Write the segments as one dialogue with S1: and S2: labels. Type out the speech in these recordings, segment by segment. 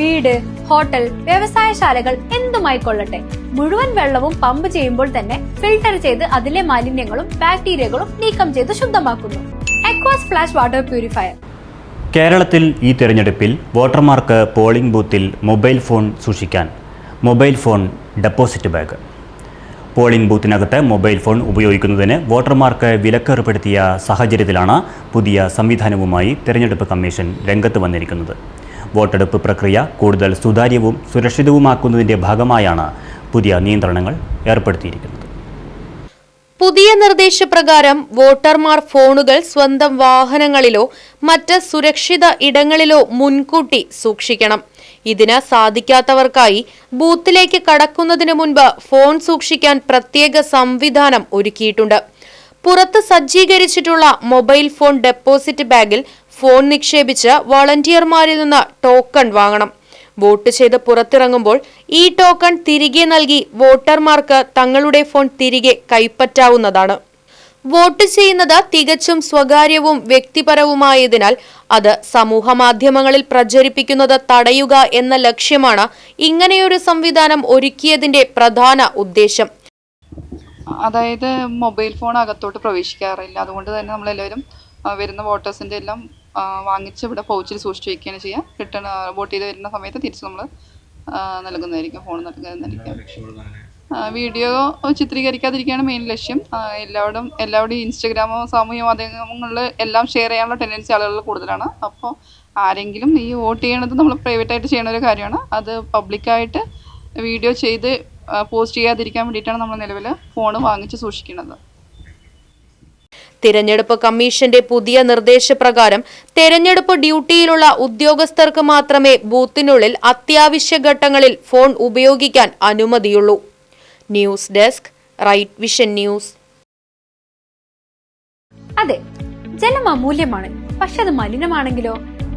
S1: വീട്, ഹോട്ടൽ, വ്യവസായശാലകൾ എന്തുമായിക്കൊള്ളട്ടെ, മുഴുവൻ വെള്ളവും പമ്പ് ചെയ്യുമ്പോൾ തന്നെ ഫിൽട്ടർ ചെയ്ത് അതിലെ മാലിന്യങ്ങളും ബാക്ടീരിയകളും നീക്കം ചെയ്ത് ശുദ്ധമാക്കുന്നു. Aquas Flash water purifier.
S2: കേരളത്തിൽ ഈ തിരഞ്ഞെടുപ്പിൽ വോട്ടർമാർക്ക് പോളിംഗ് ബൂത്തിൽ മൊബൈൽ ഫോൺ സൂക്ഷിക്കാൻ mobile phone deposit bag. Polling ബൂത്തിനകത്ത് മൊബൈൽ ഫോൺ ഉപയോഗിക്കുന്നതിന് വോട്ടർമാർക്ക് വിലക്കേർപ്പെടുത്തിയ സാഹചര്യത്തിലാണ് പുതിയ സംവിധാനവുമായി തിരഞ്ഞെടുപ്പ് കമ്മീഷൻ രംഗത്ത് വന്നിരിക്കുന്നത്. വോട്ടെടുപ്പ് പ്രക്രിയ കൂടുതൽ സുതാര്യവും സുരക്ഷിതവുമാക്കുന്നതിൻ്റെ ഭാഗമായാണ് പുതിയ നിയന്ത്രണങ്ങൾ ഏർപ്പെടുത്തിയിരിക്കുന്നത്.
S3: പുതിയ നിർദ്ദേശപ്രകാരം വോട്ടർമാർ ഫോണുകൾ സ്വന്തം വാഹനങ്ങളിലോ മറ്റ് സുരക്ഷിത ഇടങ്ങളിലോ മുൻകൂട്ടി സൂക്ഷിക്കണം. ഇതിന് സാധിക്കാത്തവർക്കായി ബൂത്തിലേക്ക് കടക്കുന്നതിന് മുൻപ് ഫോൺ സൂക്ഷിക്കാൻ പ്രത്യേക സംവിധാനം ഒരുക്കിയിട്ടുണ്ട്. പുറത്ത് സജ്ജീകരിച്ചിട്ടുള്ള മൊബൈൽ ഫോൺ ഡെപ്പോസിറ്റ് ബാഗിൽ ഫോൺ നിക്ഷേപിച്ച് വളണ്ടിയർമാരിൽ നിന്ന് ടോക്കൺ വാങ്ങണം. വോട്ട് ചെയ്ത് പുറത്തിറങ്ങുമ്പോൾ ഈ ടോക്കൺ തിരികെ നൽകി വോട്ടർമാർക്ക് തങ്ങളുടെ ഫോൺ തിരികെ കൈപ്പറ്റാവുന്നതാണ്. വോട്ട് ചെയ്യുന്നത് തികച്ചും സ്വകാര്യവും വ്യക്തിപരവുമായതിനാൽ അത് സമൂഹമാധ്യമങ്ങളിൽ പ്രചരിപ്പിക്കുന്നത് തടയുക എന്ന ലക്ഷ്യമാണ് ഇങ്ങനെയൊരു സംവിധാനം ഒരുക്കിയതിന്റെ പ്രധാന ഉദ്ദേശം.
S4: അതായത് മൊബൈൽ ഫോൺ അകത്തോട്ട് പ്രവേശിക്കാറില്ല. അതുകൊണ്ട് തന്നെ നമ്മളെല്ലാവരും വരുന്ന വോട്ടേഴ്സിൻ്റെ എല്ലാം വാങ്ങിച്ച് ഇവിടെ പൗച്ചിൽ സൂക്ഷിച്ച് വയ്ക്കുകയാണ് ചെയ്യുക. റിട്ടേൺ വോട്ട് ചെയ്ത് വരുന്ന സമയത്ത് തിരിച്ച് നമ്മൾ നൽകുന്നതായിരിക്കും, ഫോൺ നൽകുന്നതായിരിക്കും. വീഡിയോ ചിത്രീകരിക്കാതിരിക്കുകയാണ് മെയിൻ ലക്ഷ്യം. എല്ലാവരുടെയും ഇൻസ്റ്റഗ്രാമോ സാമൂഹ്യ മാധ്യമങ്ങളിൽ എല്ലാം ഷെയർ ചെയ്യാനുള്ള ടെൻഡൻസി ആളുകൾ കൂടുതലാണ്. അപ്പോൾ ആരെങ്കിലും ഈ വോട്ട് ചെയ്യണത് നമ്മൾ പ്രൈവറ്റായിട്ട് ചെയ്യുന്ന ഒരു കാര്യമാണ്. അത് പബ്ലിക്കായിട്ട് വീഡിയോ ചെയ്ത് പോസ്റ്റ് ചെയ്യാതിരിക്കാൻ വേണ്ടിയിട്ടാണ് നമ്മൾ നിലവിൽ ഫോൺ വാങ്ങിച്ച് സൂക്ഷിക്കുന്നത്.
S3: തിരഞ്ഞെടുപ്പ് കമ്മീഷന്റെ പുതിയ നിർദ്ദേശപ്രകാരം തെരഞ്ഞെടുപ്പ് ഡ്യൂട്ടിയിലുള്ള ഉദ്യോഗസ്ഥർക്ക് മാത്രമേ ബൂത്തിനുള്ളിൽ അത്യാവശ്യ ഘട്ടങ്ങളിൽ ഫോൺ ഉപയോഗിക്കാൻ അനുമതിയുള്ളൂ. News desk, Right Vision News.
S1: അതെ, ജലം അമൂല്യമാണ്. പക്ഷെ അത് മലിനമാണെങ്കിലോ?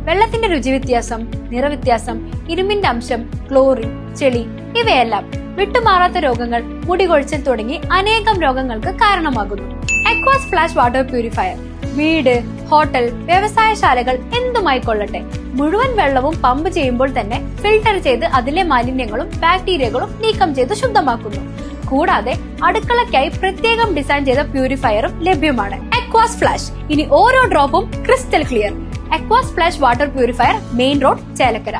S1: വെള്ളത്തിന്റെ രുചി വ്യത്യാസം, നിറവ്യത്യാസം, ഇരുമ്പിന്റെ അംശം, ക്ലോറിൻ, ചെളി ഇവയെല്ലാം വിട്ടുമാറാത്ത രോഗങ്ങൾ, മുടികൊഴിച്ചിൽ തുടങ്ങി അനേകം രോഗങ്ങൾക്ക് കാരണമാകുന്നു. അക്വാസ് ഫ്ലാഷ് വാട്ടർ പ്യൂരിഫയർ. വീട്, ഹോട്ടൽ, വ്യവസായശാലകൾ എന്തുമായിക്കൊള്ളട്ടെ, മുഴുവൻ വെള്ളവും പമ്പ് ചെയ്യുമ്പോൾ തന്നെ ഫിൽട്ടർ ചെയ്ത് അതിലെ മാലിന്യങ്ങളും ബാക്ടീരിയകളും നീക്കം ചെയ്ത് ശുദ്ധമാക്കുന്നു. കൂടാതെ അടുക്കളയ്ക്കായി പ്രത്യേകം ഡിസൈൻ ചെയ്ത പ്യൂരിഫയറും ലഭ്യമാണ്. Aquas Flash. ഇനി ഓരോ ഡ്രോപ്പും crystal clear. Aquas Flash water purifier, main road, Chelakkara.